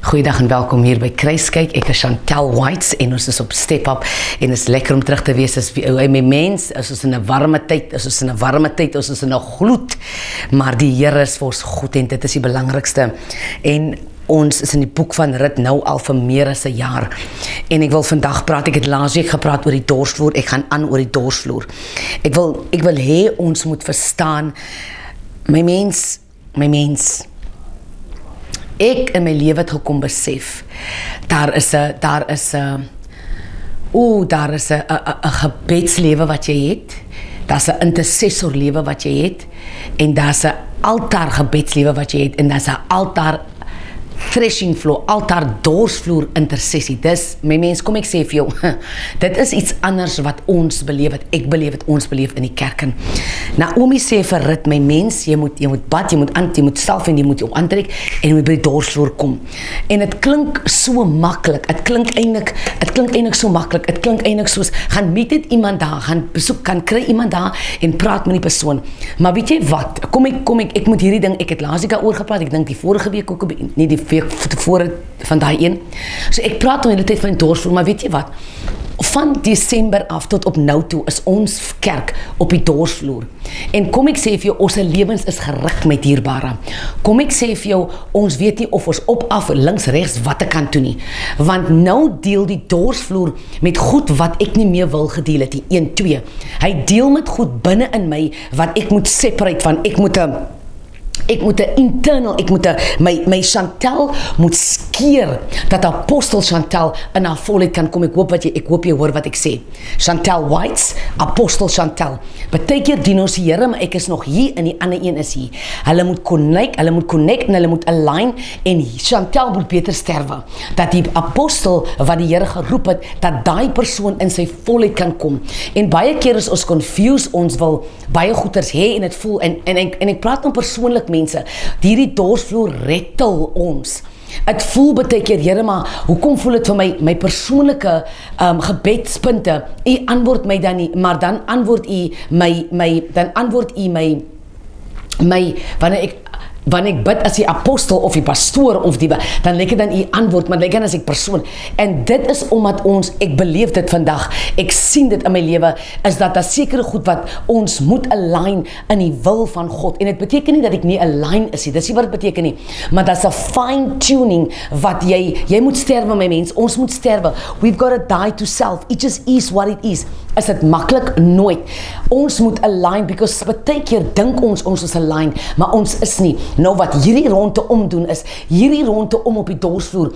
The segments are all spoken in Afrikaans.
Goeiedag en welkom hier by Kruiskyk. Ek is Chantel Whites en ons is op Step Up en is lekker om terug te wees as my mens, as ons in 'n warme tyd, as ons in 'n warme tyd, as ons in 'n gloed, maar die Here is vir ons goed en dit is die belangrikste. En ons is in die boek van Rut nou al vir meer as 'n jaar. En ek wil vandag praat, ek het laasweek gepraat oor die dorsvloer, ek gaan aan oor die dorsvloer. Ek wil hê ons moet verstaan, my mens, ek in my lewe het gekom besef, daar is 'n gebedslewe wat jy het, daar's 'n intercessorlewe wat jy het, en daar's 'n altaar gebedslewe wat jy het, en daar's 'n altaar threshing floor, altaar dorsvloer intersessie. Dis, my mens, kom ek sê vir jou, dit is iets anders wat ons beleef, wat ek beleef, wat ons beleef in die kerk. Naomi sê vir Rut, my mens, jy moet bad, jy moet self en jy moet jou aantrek en jy moet by die dorsvloer kom. En dit klink so maklik, dit klink eintlik so maklik, dit klink eintlik soos, gaan meet dit iemand daar, gaan besoek, gaan kry iemand daar en praat met die persoon. Maar weet jy wat, ek moet hierdie ding, ek het laasweek daaroor gepraat, ek dink die vorige week ook, nie die week tevore van daai een. So ek praat nou in die tyd van die dorsvloer, maar weet jy wat? Van Desember af tot op nou toe is ons kerk op die dorsvloer. En kom ek sê vir jou, ons lewens is gerig met dierbare. Kom ek sê vir jou, ons weet nie of ons op, af, links, regs, watte kant toe nie. Want nou deel die dorsvloer met goed wat ek nie meer wil gedeel het, die 1, 2. Hy deel met goed binne in my, wat ek moet separate van, ek moet my Chantel moet skeer, dat apostel Chantel in haar volheid kan kom. Ek hoop jy hoor wat ek sê. Chantel Whites, apostel Chantel. Partykeer dien ons die Here, maar ek is nog hier en die ander een is hier. Hulle moet connect en hulle moet align en Chantel moet beter sterwe. Dat die apostel wat die Here geroep het, dat daai persoon in sy volheid kan kom. En baie keer is ons confused, ons wil baie goeders hê en het voel, en ek praat nou persoonlik mense, hierdie dorsvloer rettel ons. Het voel baie keer, Here, maar hoekom voel dit vir my persoonlike gebedspunte? U antwoord my dan nie, maar dan antwoord u my wanneer ek bid as die apostel of die pastoor of dan lyk dit dan u antwoord, maar lyk dan as ek persoon. En dit is omdat ek beleef dit vandag, ek sien dit in my lewe, is dat daar sekere goed wat ons moet align in die wil van God. En dit beteken nie dat ek nie align is nie, dis nie wat dit beteken nie, maar dat is 'n fine tuning wat jy moet sterwe, my mens, ons moet sterwe. We've got to die to self. It just is what it is. Is dit maklik? Nooit. Ons moet align, because baie keer dink ons is align, maar ons is nie. Nou wat hierdie ronde omdoen is, hierdie ronde om op die dorsvloer,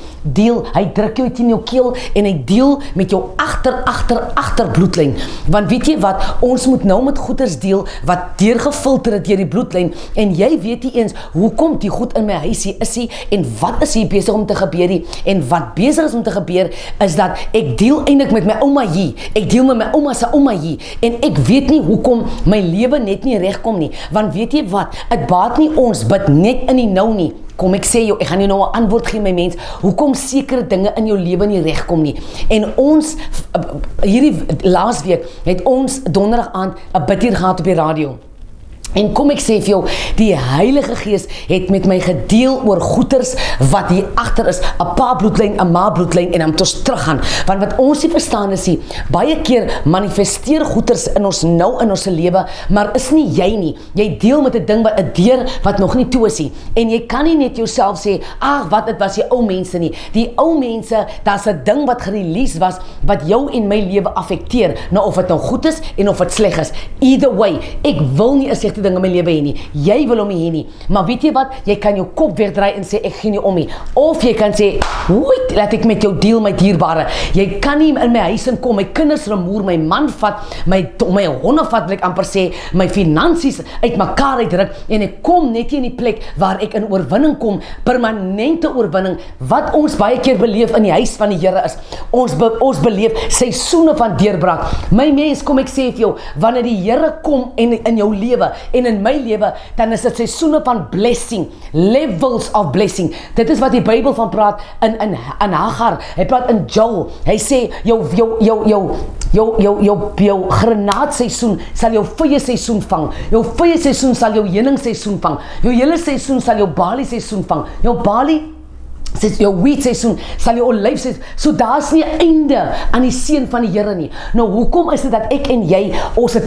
hy druk jou teen jou keel en hy deel met jou agter bloedlyn. Want weet jy wat, ons moet nou met goeders deel wat deurgefilter het deur die bloedlyn, en jy weet nie eens, hoekom die goed in my huisie is nie, en wat is hier besig om te gebeur nie, en wat besig is om te gebeur, is dat ek deel eintlik met my ouma hier, ek deel met my ouma se ouma hier, en ek weet nie hoekom my lewe net nie regkom nie, want weet jy wat, het baat nie ons bid net in die nou nie. Kom ek sê jou, ek gaan jou nou 'n antwoord gee, my mens, hoekom sekere dinge in jou lewe nie regkom nie. En ons, hierdie laasweek, het ons donderdag aand 'n bid hier gehad op die radio. En kom ek sê vir jou, die Heilige Gees het met my gedeel oor goeters wat hier agter is, 'n pa bloedlyn, 'n ma bloedlyn, en dan moet ons teruggaan. Want wat ons nie verstaan is nie, baie keer manifesteer goeters in ons nou in ons lewe, maar is nie jy nie. Jy deel met 'n ding wat 'n deur wat nog nie toe is nie. En jy kan nie net jouself sê, ag wat dit was die ou mense nie. Die ou mense, daar's 'n ding wat gerelease was wat jou en my lewe affekteer. Nou of dit nou goed is en of dit sleg is. Either way, ek wil nie 'n slegte ding in my lewe hê nie. Jy wil hom nie hê nie. Maar weet jy wat? Jy kan jou kop wegdraai en sê ek gee nie om nie. Of jy kan sê, "Wait, laat ek met jou deel my dierbare." Jy kan nie in my huis inkom, my kinders remoer, my man vat, my honde vat, wil ek amper sê, my finansies uitmekaar uitdruk, en ek kom net in die plek waar ek in oorwinning kom, permanente oorwinning. Wat ons baie keer beleef in die huis van die Here is, ons beleef seisoene van deurbraak. My mens, kom ek sê vir jou, wanneer die Here kom in jou lewe, en in my lewe, dan is dit seisoene van blessing, levels of blessing. Dit is wat die Bybel van praat in Hagar, hy praat in Joel, hy sê, jou granaatseisoen sal jou vye seisoen vang, jou vye seisoen sal jou heuning seisoen vang, jou hele seisoen sal jou balie seisoen vang, jou balie jou wheatseisoen, sal jou olyfseisoen, so daar's nie 'n einde aan die seën van die Here nie. Nou hoekom is dit dat ek en jy, ons het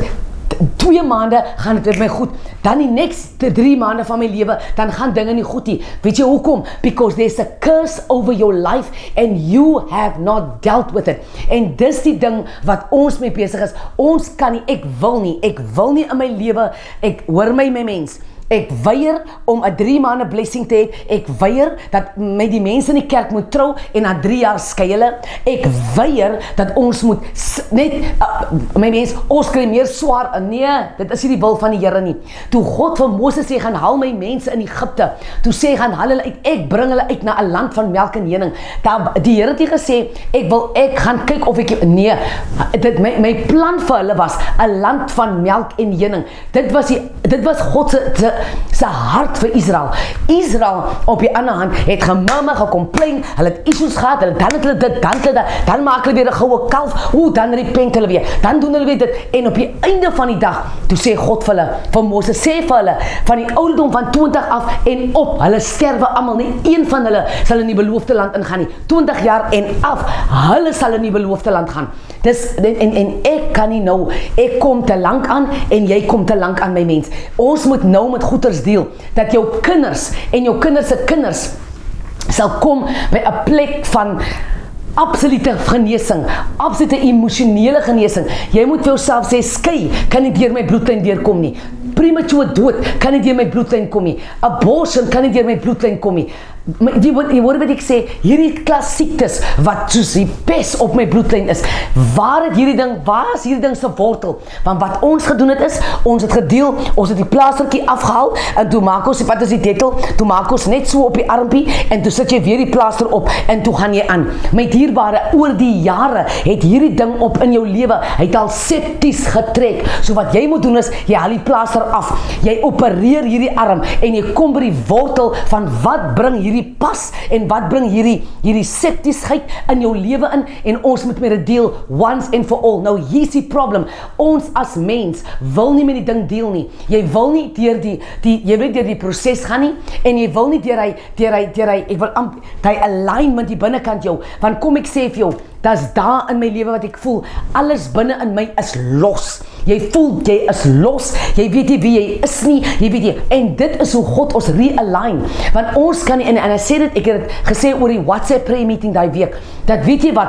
2 maande gaan dit met my goed, dan die next 3 maande van my lewe, dan gaan dinge nie goed nie. Weet jy hoekom? Because there's a curse over your life and you have not dealt with it. En dis die ding wat ons mee besig is. Ons kan nie, ek wil nie in my lewe, ek hoor my mens, ek weier om 'n 3 maande blessing te hê. Ek weier dat met die mense in die kerk moet trou en na 3 jaar skei hulle. Ek weier dat ons moet net my mens, ons kry meer swaar. Nee, dit is nie die wil van die Here nie. Toe God vir Moses sê gaan haal my mense in Egipte, toe sê gaan haal hulle uit, ek bring hulle uit na 'n land van melk en honing. Die Here het nie gesê ek gaan kyk of ek nee, my plan vir hulle was 'n land van melk en honing. Dit was God se hart vir Israel. Israel op die ander hand het gemurmur, gecomplain, hulle het issues gehad, dan het hulle dit, dan maak hulle weer 'n goue kalf, dan repent hulle weer, dan doen hulle weer dit, en op die einde van die dag, toe sê God vir hulle, vir Moses, sê vir hulle, van die ouderdom van 20 af en op, hulle sterwe almal, nie een van hulle sal in die beloofde land ingaan nie, 20 jaar en af, hulle sal in die beloofde land gaan. Dis, en ek kan nie nou, ek kom te lank aan, en jy kom te lank aan, my mens. Ons moet nou met goeders deel, dat jou kinders en jou kinders se kinders sal kom by 'n plek van absolute genesing, absolute emosionele genesing. Jy moet vir jouself sê, skei, kan nie deur my bloedlyn deurkom nie. Premature dood kan nie deur my bloedlyn kom nie. Abortion kan nie deur my bloedlyn kom nie. Jy hoor wat ek sê, hierdie klas siektes wat soos die pes op my bloedlyn is, waar is hierdie ding se wortel? Want wat ons gedoen het is, ons het gedeel, ons het die plaastertjie afgehaal, en toe maak ons, wat is die detel, toe maak ons net so op die armpie, en toe sit jy weer die plaaster op, en toe gaan jy aan. My dierbare, oor die jare, het hierdie ding op in jou lewe, hy het al septies getrek, so wat jy moet doen is, jy haal die plaaster af, jy opereer hierdie arm, en jy kom by die wortel van wat bring hierdie pas, en wat bring hierdie septiesheid in jou lewe in, en ons moet met dit deel, once and for all. Nou, hier is die problem, ons as mens, wil nie met die ding deel nie, jy wil nie deur die proces gaan nie, en jy wil nie deur die alignment die binnekant jou, want kom ek sê vir jou, dis daar in my lewe wat ek voel, alles binne in my is los, jy voel, jy is los, jy weet nie wie jy is nie, jy weet nie, en dit is hoe God ons realign, want ons kan nie, en hy sê dit, ek het dit gesê oor die WhatsApp prayer meeting die week, dat weet jy wat,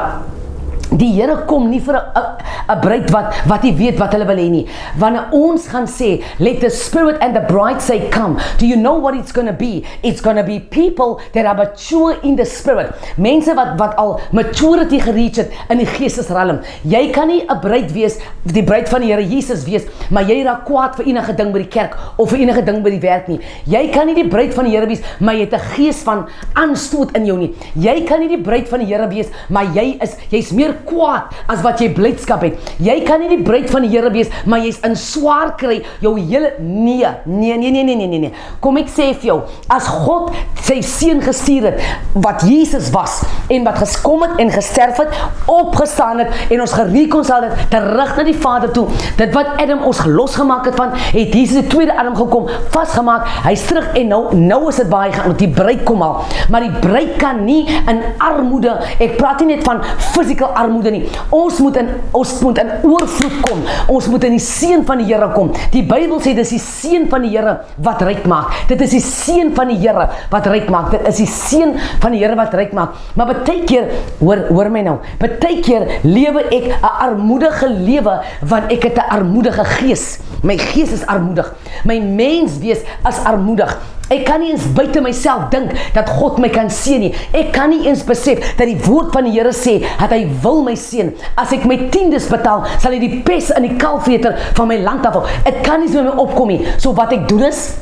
die Here kom nie vir 'n bruid wat nie weet wat hulle wil hê nie. Wanneer ons gaan sê, let the spirit and the bride say come, do you know what it's going to be? It's going to be people that are mature in the spirit. Mense wat al maturity gereach het in die geestesralm. Jy kan nie 'n bruid wees, die bruid van die Here Jesus wees, maar jy raak kwaad vir enige ding by die kerk of vir enige ding by die werk nie. Jy kan nie die bruid van die Here wees, maar jy het 'n gees van aanstoot in jou nie. Jy kan nie die bruid van die Here wees, maar jy's meer kwaad as wat jy blydskap het. Jy kan nie die bruid van die Here wees, maar jy's in swaar kry, jou hele, nee. Kom ek sê vir jou, as God sy seun gestuur het, wat Jesus was, en wat gekom het en gesterf het, opgestaan het, en ons gereconcile het, terug na die Vader toe, dit wat Adam ons losgemaak het van, het Jesus die tweede Adam gekom, vastgemaak, hy is terug, en nou is dit baie gaan, want die bruid kom al, maar die bruid kan nie in armoede, ek praat nie net van physical armoede nie, ons moet in oorvloed kom, ons moet in die seën van die Here kom. Die Bybel sê, dit is die seën van die Here wat ryk maak, dit is die seën van die Here wat ryk maak, dit is die seën van die Here wat ryk maak, maar baie keer, hoor my nou, baie keer lewe ek 'n armoedige lewe, want ek het 'n armoedige gees, my gees is armoedig, my menswees is armoedig, ek kan nie eens buite myself dink, dat God my kan seën nie, ek kan nie eens besef, dat die woord van die Here sê, dat hy wil my seën, as ek my tiendes betaal, sal hy die pes in die kalfveter van my land afval, ek kan nie so met my opkom nie, so wat ek doen is,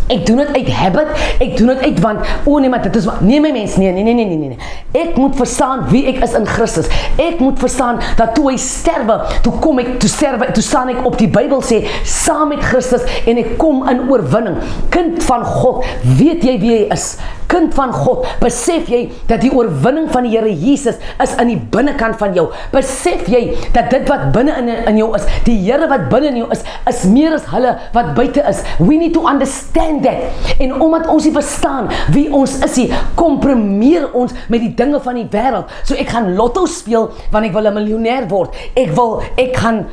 ek doen dit uit habit, ek doen dit uit want, nee, maar dit is, nee my mens, nee, ek moet verstaan wie ek is in Christus, ek moet verstaan, dat toe hy sterwe, toe staan ek op die Bybel sê, saam met Christus, en ek kom in oorwinning, kind van God, weet jy wie jy is, kind van God, besef jy, dat die oorwinning van die Here Jesus, is in die binnekant van jou, besef jy, dat dit wat binne in jou is, die Here wat binne in jou is meer as hulle wat buite is, we need to understand understand that. En omdat ons nie verstaan wie ons is nie, komprimeer ons met die dinge van die wêreld. So ek gaan lotto speel want ek wil 'n miljonair word. Ek gaan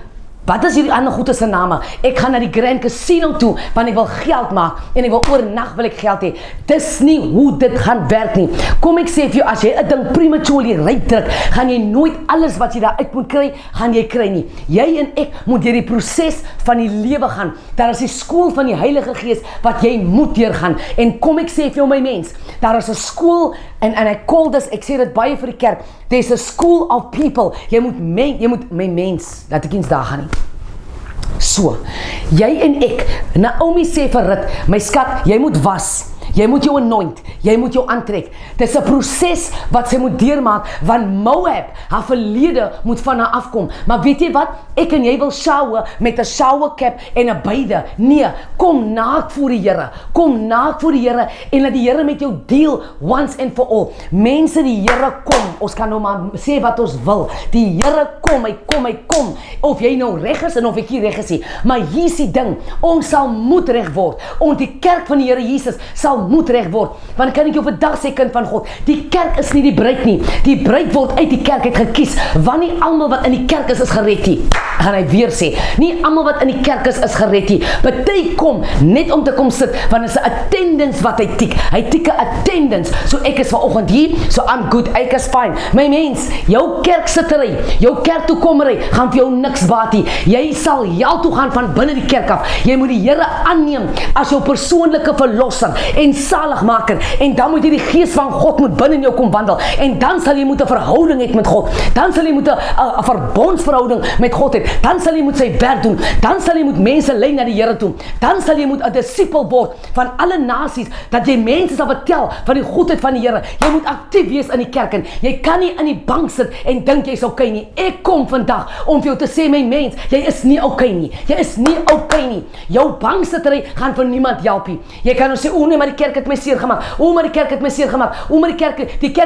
wat is hierdie ander goeie se name? Ek gaan na die Grand Casino toe want ek wil geld maak en ek wil oornag wil ek geld hê. Dis nie hoe dit gaan werk nie. Kom ek sê vir jou, as jy 'n ding prematurely ryk druk, gaan jy nooit alles wat jy daar uit moet kry, gaan jy kry nie. Jy en ek moet deur die proses van die lewe gaan. Daar is die skool van die Heilige Gees wat jy moet deurgaan. En kom ek sê vir jou my mens, daar is 'n skool en ek call this, ek sê dit baie vir die kerk. There's a school of people. Jy moet my mens, laat ek eens daar gaan nie. So, jy en ek, Naomi sê vir Rut, my skat, jy moet was. Jy moet jou anoint, jy moet jou aantrek. Dis 'n proses wat sy moet deurmaak, want Moab, haar verlede moet van haar afkom. Maar weet jy wat? Ek en jy wil shower met 'n shower cap en 'n beide. Nee, kom naak voor die Here. Kom naak voor die Here en laat die Here met jou deal once and for all. Mense, die Here kom. Ons kan nou maar sê wat ons wil. Die Here kom, hy kom. Of jy nou reg is en of ek nie reg is nie. Maar hier is die ding, ons sal moet reg word. Ons die kerk van die Here Jesus sal moet reg word. Want kan ek jou vandag sê, kind van God, die kerk is nie die bruid nie. Die bruid word uit die kerk uit gekies. Want nie almal wat in die kerk is gered nie. Gaan hy weer sê, nie almal wat in die kerk is gered nie. Party kom net om te kom sit, want is 'n attendance wat hy tik. Hy tik 'n attendance. So ek is vanoggend hier, so I'm good, ek is fine. My mens, jou kerksittery, jou kerk toekommery gaan vir jou niks baat nie. Jy sal hel toe gaan van binne die kerk af. Jy moet die Here aanneem as jou persoonlike verlosser en saligmaker, en dan moet jy die Gees van God moet binne in jou kom wandel, en dan sal jy moet 'n verhouding hê met God, dan sal jy moet 'n verbondsverhouding met God hê, dan sal jy moet sy werk doen, dan sal jy moet mense lei na die Here toe, dan sal jy moet 'n disipel word van alle nasies, dat jy mense sal vertel van die goedheid van die Here. Jy moet aktief wees in die kerk, en jy kan nie in die bank sit en dink jy's okay nie. Ek kom vandag om vir jou te sê, my mens, jy is nie okay nie. Jy is nie okay nie. Jou banksittery gaan vir niemand help nie. Jy kan nou sê, o nee, maar die kerk het my seer gemaak. O, maar die kerk het my seer gemaak. O, maar die kerk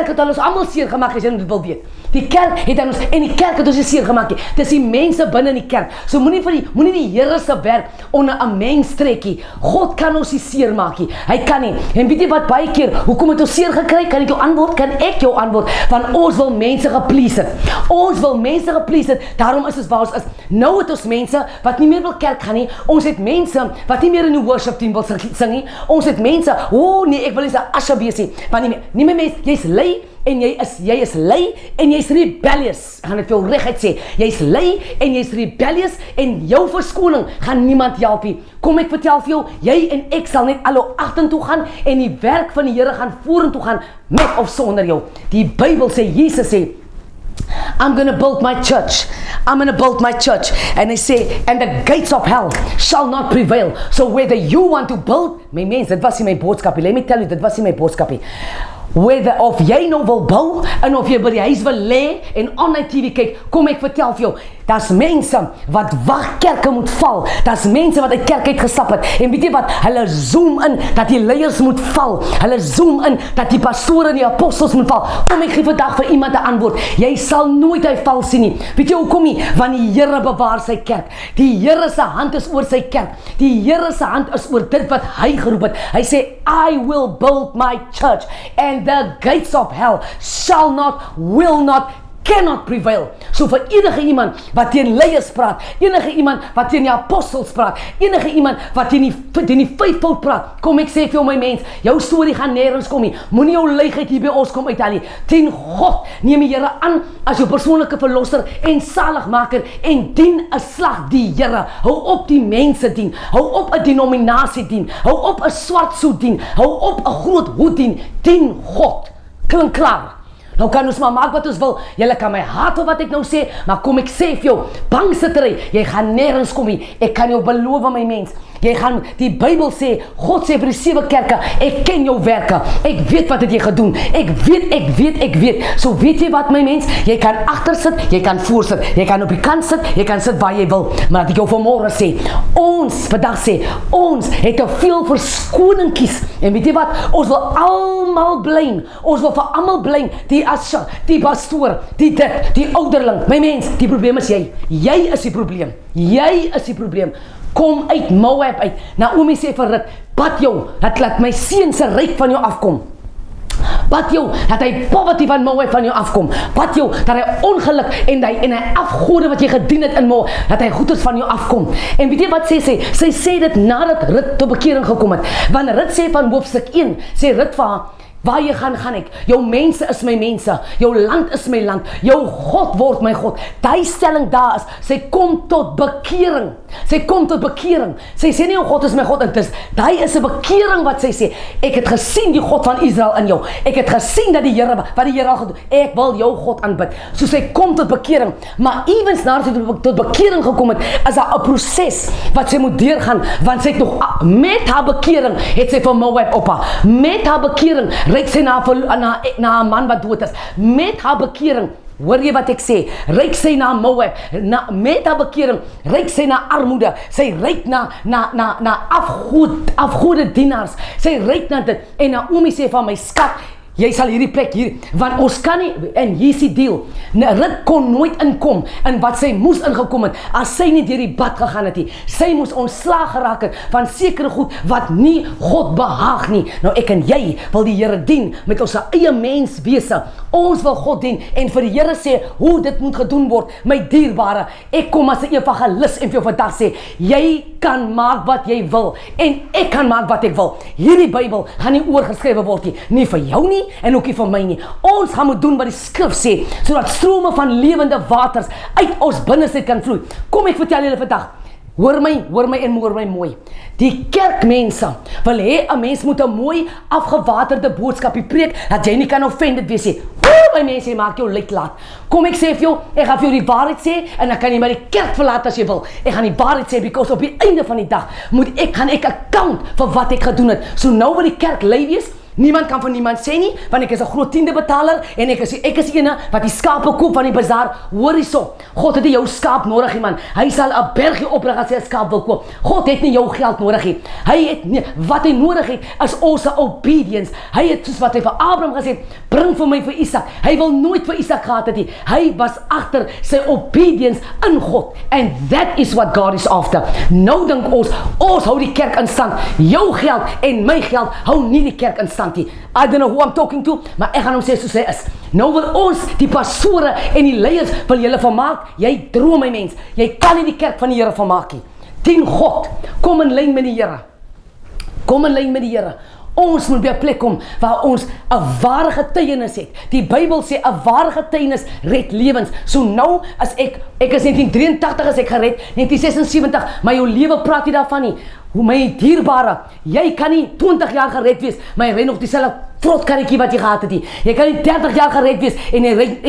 het ons almal seer gemaak, as jy dit wil weet. Die kerk het ons, en die kerk het ons seer gemaak. Dis die mense binne in die kerk. So moenie die Here se werk onder 'n mens trekkie. God kan ons nie seer maak nie. Hy kan nie. En weet jy wat, baie keer, hoekom het ons seer gekry? Kan ek jou antwoord? Kan ek jou antwoord? Want ons wil mense geplease het. Ons wil mense geplease het. Daarom is ons waar ons is. Nou het ons mense wat nie meer wil kerk gaan nie. Ons het mense wat nie meer in die worship team wil sing nie. Ons het mense, nee, ek wil nie 'n asha wees nie. Want nie meer mense, jy's lui en jy is lui en jy's rebellious. Ek gaan dit vir jou reguit sê. Jy's lui en jy's rebellious en jou verskoning gaan niemand help nie. Kom ek vertel vir jou, jy en ek sal net alou agtertoe gaan en die werk van die Here gaan vorentoe gaan met of sonder jou. Die Bybel sê, Jesus sê, I'm going to build my church. I'm going to build my church. And they say, and the gates of hell shall not prevail. So whether you want to build, my mens, dit was nie my boodskapie. Let me tell you, dit was nie my boodskapie. Whether of jy nou wil bou, en of jy by die huis wil lê en online TV kyk, kom ek vertel vir jou, daar's mense wat wag kerke moet val. Daar's mense wat uit kerk uit gestap het. En weet jy wat? Hulle zoom in dat die leiers moet val. Hulle zoom in dat die pastore en die apostels moet val. Kom ek gee vandag vir iemand 'n antwoord. Jy sal nooit hy val sien nie. Weet jy hoekom nie? Want die Here bewaar sy kerk. Die Here se hand is oor sy kerk. Die Here se hand is oor dit wat hy geroep het. Hy sê, I will build my church and the gates of hell shall not, will not, cannot prevail. So vir enige iemand wat teen leiers praat, enige iemand wat teen die apostels praat, enige iemand wat teen die vyfvoud praat, kom ek sê vir jou my mens, jou storie gaan nêrens kom nie. Moenie jou leegheid hier by ons kom uithaal nie. Teen God neem die Here aan as jou persoonlike verlosser en saligmaker en dien 'n slag die Here. Hou op die mense dien. Hou op 'n denominasie dien. Hou op 'n swart soet dien. Hou op 'n groot hoed dien. Dien God. Klink klaar. Nou kan ons maar maak wat ons wil. Julle kan my haat of wat ek nou sê, maar kom ek sê vir jou, bangsittery, jy gaan nêrens kom nie. Ek kan jou beloof, my mens. Jy gaan, die Bybel sê, God sê vir die 7 kerke, ek ken jou werke. Ek weet wat het jy gedoen. Ek weet. So weet jy wat, my mens? Jy kan agter sit, jy kan voor sit. Jy kan op die kant sit, jy kan sit waar jy wil. Maar dat ek jou vanmôre sê, ons, vandag sê, ons het te veel verskoning kies. En weet jy wat? Ons wil almal blame. Ons wil vir almal blame. Die asja, die pastoor, die dit, die ouderling. My mens, die probleem is jy. Jy is die probleem. Jy is die probleem. kom uit Moab uit. Naomi sê vir Rut, bad jou, dat laat my seun se ryk van jou afkom. Bad jou, dat hy poverty van Moab van jou afkom. Bad jou, dat hy ongeluk en hy afgode wat jy gedien het in Moab, dat hy goeders van jou afkom. En weet jy wat sê sy? Sy sê dit nadat Rut tot bekering gekom het. Want Rut sê van hoofstuk 1, sê Rut vir haar, waar jy gaan ek. Jou mense is my mense. Jou land is my land. Jou God word my God. Die stelling daar is, sy kom tot bekering. Sy kom tot bekering. Sy sê nie, jou God is my God. Die is 'n bekering wat sy sê. Ek het gesien die God van Israel in jou. Ek het gesien dat die Here, wat die Here al gedoen. Ek wil jou God aanbid. So sy kom tot bekering. Maar ewens nadat sy tot bekering gekom het, is daar 'n proses wat sy moet deurgaan. Want sy het nog, met haar bekering, het sy van Moab op haar. Met haar bekering, ryk sy na 'n man wat dood is. Met haar bekering, hoor jy wat ek sê? Ryk sy na Moab. Met haar bekering, ryk sy na armoede. Sy ryk na afgode dienaars. Sy ryk na dit. En Naomi sê van my skat, jy sal hierdie plek hier, want ons kan nie, en hier is die deal, Rut kon nooit inkom, in wat sy moes ingekom het, as sy nie deur die bad gegaan het nie. Sy moes ontslaag geraak het, van sekere goed, wat nie God behaag nie. Nou ek en jy wil die Here dien, met ons eie menswese. Ons wil God dien, en vir die Here sê, hoe dit moet gedoen word. My dierbare, ek kom as 'n evangelis, en vir jou vandag sê, jy kan maak wat jy wil, en ek kan maak wat ek wil. Hierdie Bybel gaan nie oorgeskrywe word nie, nie vir jou nie, en ook nie vir my nie. Ons gaan moet doen wat die skrif sê, sodat strome van lewende waters uit ons binneste kan vloei. Kom ek vertel julle vandag, hoor my en hoor my mooi. Die kerkmense wil hê 'n mens moet 'n mooi afgewaterde boodskapie preek, dat jy nie kan offended wees nie. My mense, maak jou lyk laat. Kom ek sê vir jou, ek gaan vir jou die waarheid sê, en dan kan jy maar die kerk verlaat as jy wil. Ek gaan die waarheid sê, because op die einde van die dag, gaan ek account vir wat ek gedoen het. So nou wil die kerk lei wees. Niemand kan van niemand sê nie, want ek is 'n groot tiendebetaler, en ek is ene wat die skape koop van die bazaar. Hoor hierso, God het nie jou skaap nodig nie, man. Hy sal 'n bergie oprig as hy 'n skaap wil koop. God het nie jou geld nodig nie. Wat hy nodig het, is ons obedience. Hy het, soos wat hy vir Abraham gesê het, bring vir my vir Isak. Hy wil nooit vir Isak gehad het nie. Hy was agter sy obedience in God, and that is what God is after. Nou dink ons hou die kerk in stand. Jou geld en my geld hou nie die kerk in stand. I don't know who I'm talking to, maar ek gaan hom sê soos hy is. Nou wil ons, die pastore en die leiers, wil julle vermaak. Jy droom, my mens. Jy kan nie die kerk van die Here vermaak nie. Dien God. Kom in lyn met die Here. Kom in lyn met die Here. Ons moet by 'n plek kom waar ons 'n ware getuienis het. Die Bybel sê 'n ware getuienis red lewens. So nou as ek is 1983 as ek gered, 1976, maar jou lewe praat nie daarvan nie. Hoe my dierbare, jy kan nie 20 jaar gered wees, maar jy ren nog dieselfde vrotkarretjie wat jy gehad het nie. Jy kan nie 30 jaar gered wees en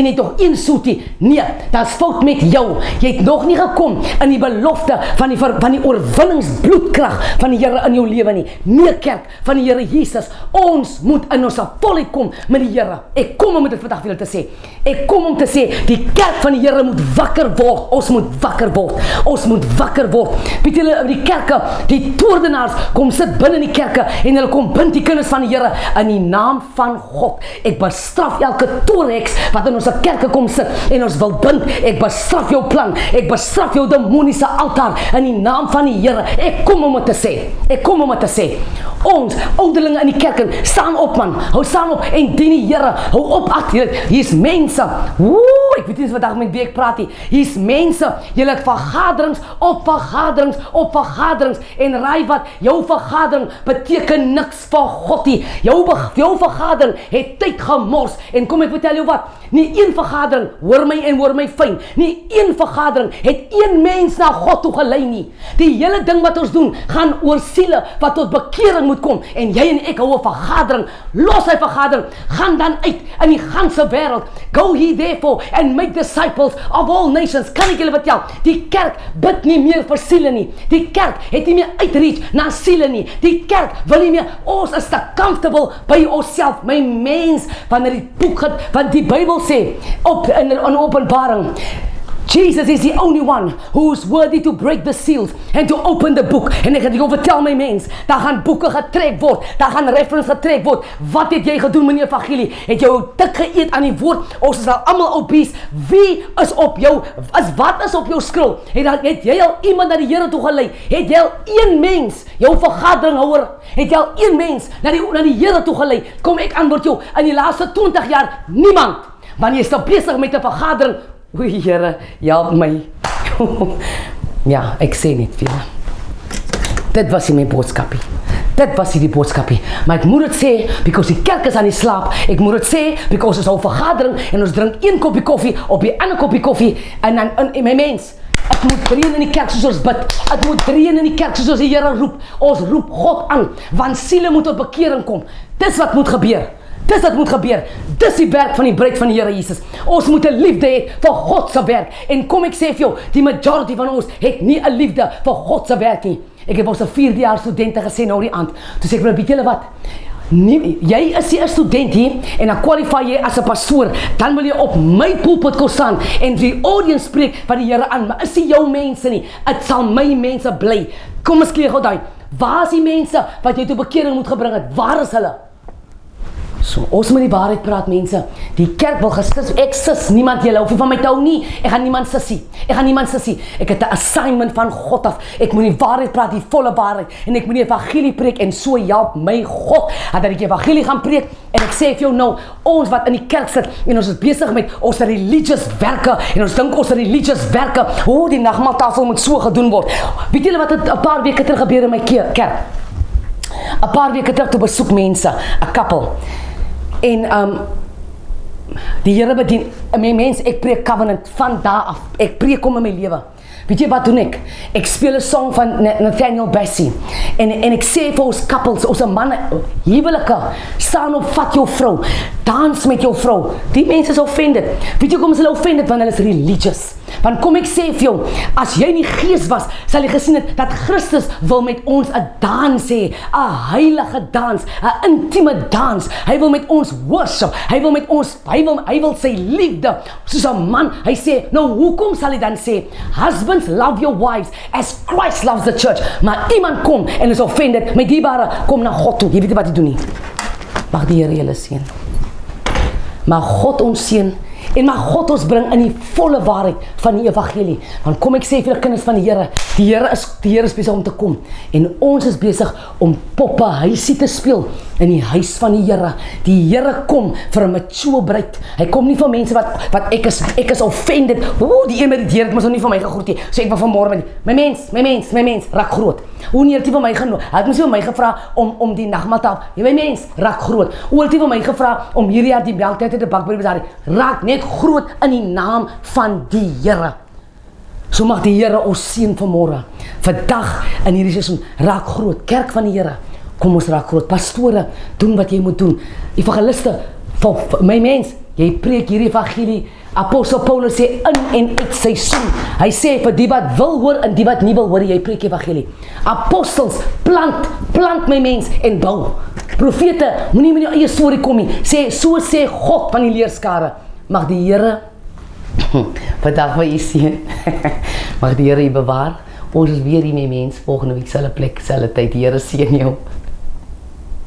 jy tog een soetie. Nee, dat is fout met jou. Jy het nog nie gekom in die belofte van die oorwinningsbloedkrag van die Here in jou lewe nie. Nee, kerk van die Here Jesus. Ons moet in ons volheid kom met die Here. Ek kom om dit vandag vir julle te sê. Ek kom om te sê, die kerk van die Here moet wakker word. Ons moet wakker word. Ons moet wakker word. Weet julle, die kerke, die toordenaars kom sit binne in die kerke en hulle kom bind die kinders van die Here in die naam van God. Ek bestraf elke toorheks wat in ons kerke kom sit en ons wil bind. Ek bestraf jou plan. Ek bestraf jou demoniese altaar in die naam van die Here. Ek kom om dit te sê. Ek kom om dit te sê. Ons ouderlinge in die kerk, staan op, man. Hou staan op en dien die Here. Hou op, hier's mense. Ek weet nie wat dag met wie ek praat nie. Hier's mense. Julle het vergaderings op vergaderings op vergaderings en raai wat? Jou vergadering beteken niks vir God nie. Jou vergadering het tyd gemors. En kom ek vertel jou wat, nie een vergadering, hoor my fyn, nie een vergadering het een mens na God toe gelei nie. Die hele ding wat ons doen, gaan oor siele wat tot bekering moet kom. En jy en ek hou 'n vergadering, los hy vergadering, gaan dan uit in die ganse wêreld. Go ye therefore and make disciples of all nations. Kan ek julle vertel, die kerk bid nie meer vir siele nie. Die kerk het nie meer uitreach na siele nie. Die kerk wil nie meer, ons is te comfortable by onsself. My mens, wanneer die boek het, want die Bybel sê, in Openbaring, Jesus is the only one who is worthy to break the seals and to open the book. En ek het jou vertel my mens, daar gaan boeke getrek word, daar gaan reference getrek word. Wat het jy gedoen meneer Evangelie? Het jy tik geëet aan die woord? Ons is al almal obese. Wie is op jou, wat is op jou skril? Het jy al iemand na die Here toe gelei? Het jy al een mens, jou vergaderinghouer, het jy al een mens na die Here toe gelei? Kom ek antwoord jou, in die laaste 20 jaar, niemand. Wanneer jy is besig met 'n vergadering, oei Here, help my. Ja, ek sê net vir julle. Dit was my boodskapie. Dit was die boodskapie. Maar ek moet dit sê, because die kerk is aan die slaap. Ek moet dit sê, because ons hou vergadering en ons drink een koppie koffie op die ander koppie koffie en dan in my mens. Ek moet dreun in die kerk soos ons bid. Ek moet dreun in die kerk soos ons die Here roep. Ons roep God aan, want siele moet tot bekering kom. Dis wat moet gebeur. Dis wat moet gebeur. Dis die werk van die bruid van die Here Jesus. Ons moet 'n liefde hê vir God se werk. En kom ek sê vir jou, die majority van ons het nie 'n liefde vir God se werk nie. Ek het ons 'n 4de jaar studente gesê nou die aand. Toe sê ek vir hulle, weet julle wat? Jy is nie 'n student hier en dan kwalify jy as 'n pastoor, dan wil jy op my pulpit kom staan en die audience spreek van die Here aan, maar is nie jou mense nie, dit sal my mense bly. Kom ons kyk gou daai, waar is die mense wat jy tot bekering moet gebring het, waar is hulle? So, ons moet die waarheid praat mense, die kerk wil gesis, ek sis niemand, jy hoef nie van my te hou nie, ek gaan niemand sissie, ek het 'n assignment van God af, ek moet die waarheid praat, die volle waarheid, en ek moet die evangelie preek, en so help my God, dat ek die evangelie gaan preek, en ek sê vir jou nou, ons wat in die kerk sit, en ons is besig met ons religious werke, en ons dink ons religious werke, hoe die nagmaaltafel moet so gedoen word, weet julle wat het 'n paar weke terug gebeur in my kerk, 'n paar weke terug toe besoek mense, 'n couple, en die Here bedien, my mens, ek preek covenant van daar af, ek preek om in my lewe. Weet jy wat doen ek? Ek speel 'n song van Nathaniel Bassey en ek sê vir ons couples, ons manne, huwelike, staan op, vat jou vrou, dans met jou vrou. Die mense is offended. Weet jy kom is hulle offended? Want hulle is religious. Want kom ek sê vir jou, as jy nie gees was, sal jy gesien het dat Christus wil met ons 'n dans hê, 'n heilige dans, 'n intieme dans. Hy wil met ons worship. Hy wil met ons, hy wil sy liefde soos 'n man. Hy sê, nou hoekom sal hy dan sê, husbands love your wives as Christ loves the church. Maar iemand kom en is offended, my dierbare, kom na God toe. Jy weet wat hy doen nie. Mag die Here julle seën. Maar God ons seën en mag God ons bring in die volle waarheid van die evangelie. Want kom ek sê vir die kinders van die Here is besig om te kom. En ons is besig om poppe huisie te speel in die huis van die Here. Die Here kom vir 'n mature bruid. Hy kom nie vir mense wat ek is offended. Die een met die deur het mos nog nie van my gegroet nie. So ek wil vanmôre met my mens, raak groot. Hoe nie het hy vir my genoem? Hy het mos vir my gevra om die nagmaaltafel. My mens, raak groot. Hoe het hy vir my gevra om hierdie jaar die melktyd te bak by die bazaar? Raak net groot in die naam van die Here. So mag die Here ons seën vanmôre. Vandag in hierdie seisoen, raak groot. Kerk van die Here, kom ons raak groot. Pastore, doen wat jy moet doen. Evangeliste, vir my mens, jy preek hierdie evangelie. Apostel Paulus sê in en uit seisoen. Hy sê vir die wat wil hoor en die wat nie wil hoor, jy preek evangelie. Apostels, plant my mens en bou. Profete, moenie met jou eie storie kom nie. So sê God van die leerskare. Mag die Here vandag vir u seën. Mag die Here u bewaar. Ons is weer hier, my mens, volgende week selfde plek, selfde tyd. Die Here seën jou.